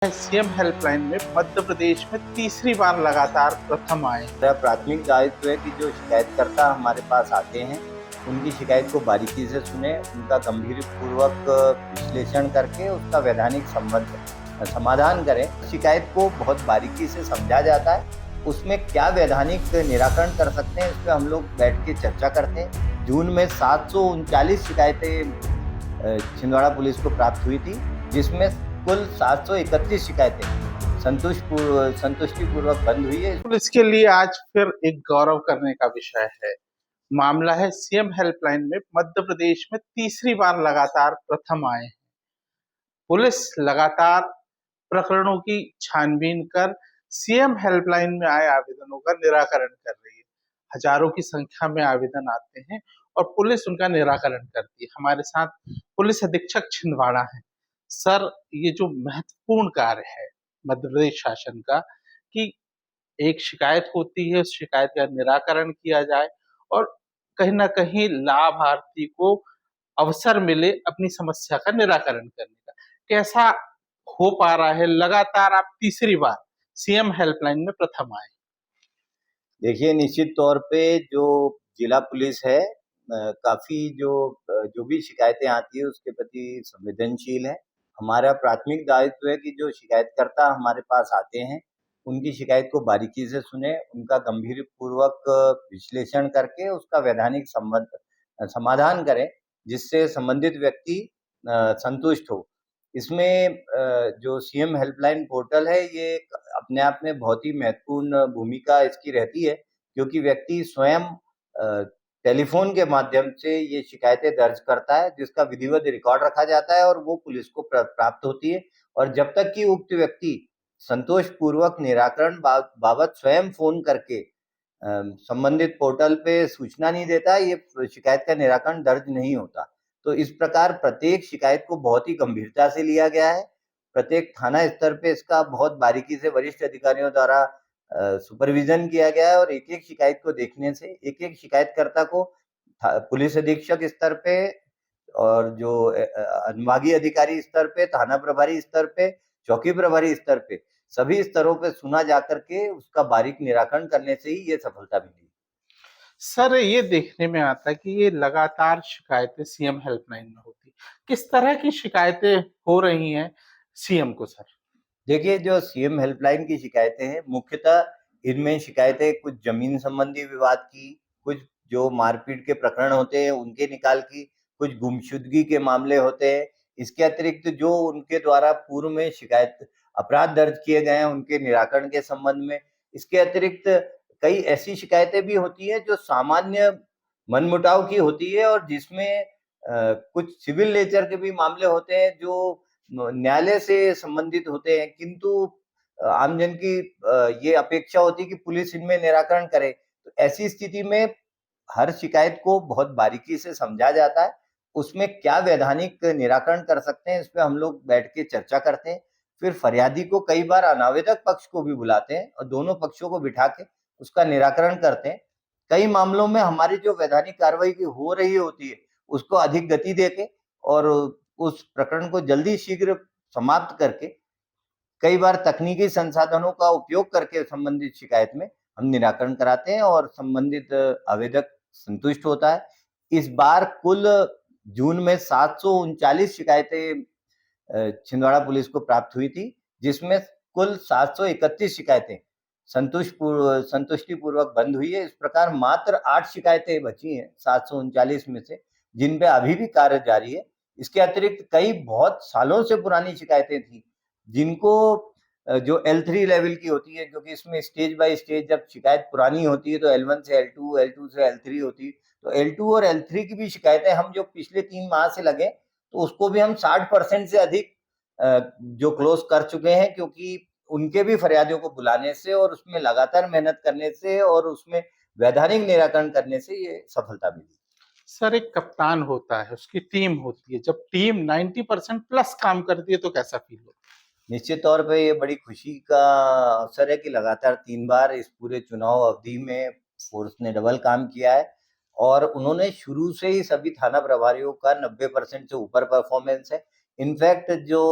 CM helpline में मध्य प्रदेश में तीसरी बार लगातार प्रथम आए। मेरा प्राथमिक दायित्व है कि जो शिकायतकर्ता हमारे पास आते हैं उनकी शिकायत को बारीकी से सुने, उनका गंभीर पूर्वक विश्लेषण करके उसका वैधानिक समाधान करें। शिकायत को बहुत बारीकी से समझा जाता है, उसमें क्या वैधानिक निराकरण कर सकते हैं, इस पर हम लोग बैठ के चर्चा करते हैं। जून में 739 शिकायतें छिंदवाड़ा पुलिस को प्राप्त हुई थी, जिसमें कुल 731 शिकायतें संतुष्टिपूर्वक बंद हुई है। पुलिस के लिए आज फिर एक गौरव करने का विषय है। मामला है सीएम हेल्पलाइन में मध्य प्रदेश में तीसरी बार लगातार प्रथम आए हैं। पुलिस लगातार प्रकरणों की छानबीन कर सीएम हेल्पलाइन में आए आवेदनों का निराकरण कर रही है। हजारों की संख्या में आवेदन आते हैं और पुलिस उनका निराकरण करती है। हमारे साथ पुलिस अधीक्षक छिंदवाड़ा है। सर, ये जो महत्वपूर्ण कार्य है मध्य प्रदेश शासन का कि एक शिकायत होती है, उस शिकायत का निराकरण किया जाए और कहीं न कहीं लाभार्थी को अवसर मिले अपनी समस्या का निराकरण करने का। कैसा हो पा रहा है? लगातार आप तीसरी बार सीएम हेल्पलाइन में प्रथम आए। देखिए, निश्चित तौर पे जो जिला पुलिस है काफ़ी जो भी शिकायतें आती है उसके प्रति संवेदनशील है। हमारा प्राथमिक दायित्व है कि जो शिकायतकर्ता हमारे पास आते हैं, उनकी शिकायत को बारीकी से सुने, उनका गंभीर पूर्वक विश्लेषण करके उसका वैधानिक समाधान करें, जिससे संबंधित व्यक्ति संतुष्ट हो। इसमें जो सीएम हेल्पलाइन पोर्टल है, ये अपने आप में बहुत ही महत्वपूर्ण भूमिका इसकी रहती है, क्योंकि व्यक्ति स्वयं टेलीफोन के माध्यम से ये शिकायतें दर्ज करता है, जिसका विधिवत रिकॉर्ड रखा जाता है और वो पुलिस को प्राप्त होती है। और जब तक कि उक्त व्यक्ति संतोषपूर्वक निराकरण बाबत स्वयं फोन करके संबंधित पोर्टल पे सूचना नहीं देता, ये शिकायत का निराकरण दर्ज नहीं होता। तो इस प्रकार प्रत्येक शिकायत को बहुत ही गंभीरता से लिया गया है। प्रत्येक थाना स्तर पे इसका बहुत बारीकी से वरिष्ठ अधिकारियों द्वारा सुपरविजन किया गया है और एक-एक शिकायत को देखने से एक-एक शिकायतकर्ता को पुलिस अधीक्षक स्तर पे और जो अनुभागीय अधिकारी स्तर पे, थाना प्रभारी स्तर पे, चौकी प्रभारी स्तर पे, सभी स्तरों पे सुना जाकर के उसका बारीक निराकरण करने से ही ये सफलता मिली। सर, ये देखने में आता है कि ये लगातार शिकायतें सीएम हेल्पलाइन में होती है। किस तरह की शिकायतें हो रही हैं सीएम को सर? देखिए, जो सीएम हेल्पलाइन की शिकायतें हैं, मुख्यतः इनमें शिकायतें कुछ ज़मीन संबंधी विवाद की, कुछ जो मारपीट के प्रकरण होते हैं उनके निकाल की, कुछ गुमशुदगी के मामले होते हैं। इसके अतिरिक्त जो उनके द्वारा पूर्व में शिकायत अपराध दर्ज किए गए हैं उनके निराकरण के संबंध में। इसके अतिरिक्त कई ऐसी शिकायतें भी होती हैं जो सामान्य मनमुटाव की होती है और जिसमें कुछ सिविल नेचर के भी मामले होते हैं जो न्यायालय से संबंधित होते हैं, किंतु आमजन की ये अपेक्षा होती है कि पुलिस इनमें निराकरण करे। तो ऐसी स्थिति में हर शिकायत को बहुत बारीकी से समझा जाता है, उसमें क्या वैधानिक निराकरण कर सकते हैं, इस पे हम लोग बैठ के चर्चा करते हैं। फिर फरियादी को कई बार अनावेदक पक्ष को भी बुलाते हैं और दोनों पक्षों को बिठा के उसका निराकरण करते हैं। कई मामलों में हमारी जो वैधानिक कार्रवाई की हो रही होती है, उसको अधिक गति देके और उस प्रकरण को जल्दी शीघ्र समाप्त करके कई बार तकनीकी संसाधनों का उपयोग करके संबंधित शिकायत में हम निराकरण कराते हैं और संबंधित आवेदक संतुष्ट होता है। इस बार कुल जून में 739 शिकायतें छिंदवाड़ा पुलिस को प्राप्त हुई थी, जिसमें कुल 731 शिकायतें संतुष्टिपूर्वक बंद हुई है। इस प्रकार मात्र 8 शिकायतें बची हैं 739 में से, जिन पे अभी भी कार्य जारी है। इसके अतिरिक्त कई बहुत सालों से पुरानी शिकायतें थी, जिनको जो L3 लेवल की होती है, क्योंकि इसमें स्टेज बाय स्टेज जब शिकायत पुरानी होती है तो L1 से L2, L2 से L3 होती है। तो L2 और L3 की भी शिकायतें हम जो पिछले 3 माह से लगे, तो उसको भी हम 60% से अधिक जो क्लोज कर चुके हैं, क्योंकि उनके भी फरियादियों को बुलाने से और उसमें लगातार मेहनत करने से और उसमें वैधानिक निराकरण करने से ये सफलता मिली। सर, एक कप्तान होता है, उसकी टीम होती है। जब टीम 90% प्लस काम करती है तो कैसा फील होता है? निश्चित तौर पे ये बड़ी खुशी का अवसर है कि लगातार 3 बार इस पूरे चुनाव अवधि में फ़ोर्स ने डबल काम किया है और उन्होंने शुरू से ही सभी थाना प्रभारियों का 90% से ऊपर परफ़ॉर्मेंस है। इनफैक्ट जो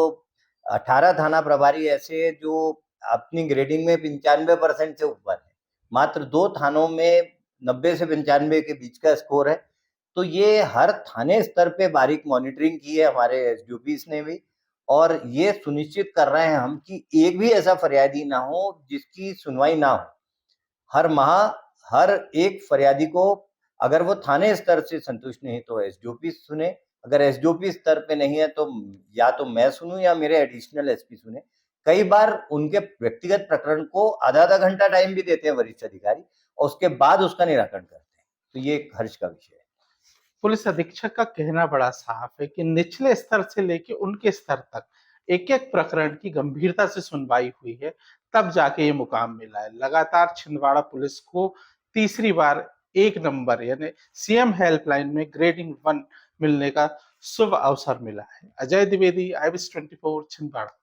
18 थाना प्रभारी ऐसे जो अपनी ग्रेडिंग में 95% से ऊपर है, मात्र 2 थानों में 90 से 95 के बीच का स्कोर है। तो ये हर थाने स्तर पे बारीक मॉनिटरिंग की है हमारे एसडीओपीस ने भी, और ये सुनिश्चित कर रहे हैं हम कि एक भी ऐसा फरियादी ना हो जिसकी सुनवाई ना हो। हर माह हर एक फरियादी को, अगर वो थाने स्तर से संतुष्ट नहीं तो एसडीओपी सुने, अगर एसडीओपी स्तर पे नहीं है तो या तो मैं सुनूं या मेरे एडिशनल एसपी सुने। कई बार उनके व्यक्तिगत प्रकरण को आधा आधा घंटा टाइम भी देते हैं वरिष्ठ अधिकारी, और उसके बाद उसका निराकरण करते हैं। तो ये एक हर्ष का विषय है। पुलिस अधीक्षक का कहना बड़ा साफ है कि निचले स्तर से लेके उनके स्तर तक एक एक प्रकरण की गंभीरता से सुनवाई हुई है, तब जाके ये मुकाम मिला है। लगातार छिंदवाड़ा पुलिस को तीसरी बार 1 नंबर यानी सीएम हेल्पलाइन में ग्रेडिंग 1 मिलने का शुभ अवसर मिला है। अजय द्विवेदी, IBS 24 छिंदवाड़ा।